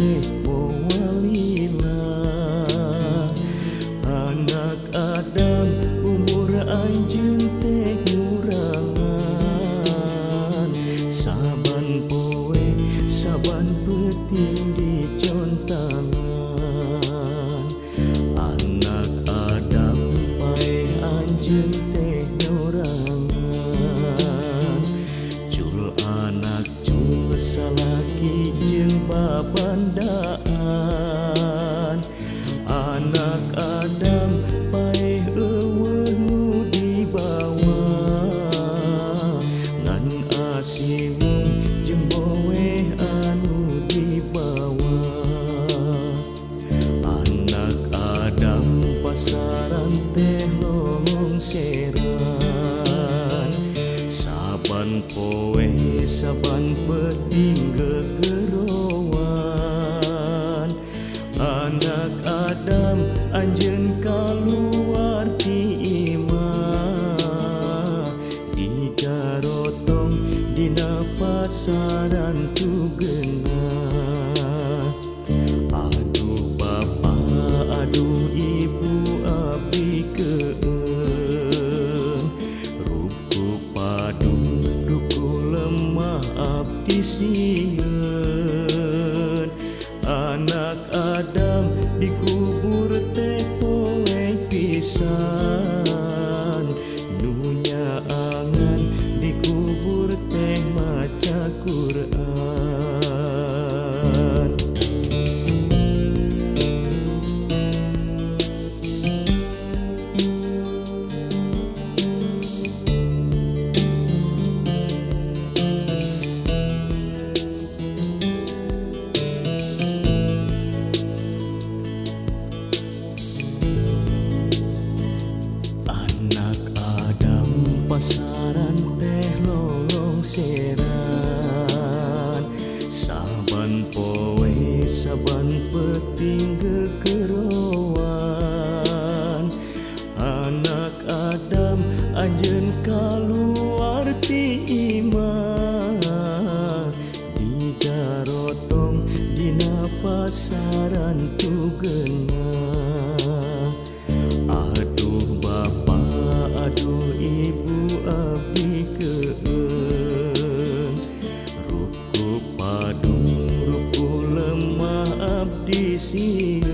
teh mowalila. Anak Adam umur anjeun teh ngurangan, saban poe saban peuting dicontangan. Anak Adam paeh anjeun teh nyorangan, cul anak cul salaki jeung babandaan. Anak Adam paeh eueuh nu dibawa, ngan asiwung jeung boweh anu dibawa. Anak Adam pasaran teh lolongseran, saban poe saban peuting gegerowan. Anak Adam anjeun kaluar ti imah, digarotong dina pasaran tugeunah. Aduh bapa aduh ibu abdi keun, ruku padung ruku lemah abdi sieun. Anak Adam dikubur teh poe pisan, nu nyaangan dikubur teh maca Quran. Anak Adam pasaran teh lolongseran, saban poe saban peuting gegerowan. Anak Adam anjeun kaluar ti imah, digarotong dina pasaran tugeunah. Aduh bapa aduh ibu abdi keun, ruku padung ruku lemah abdi sieun.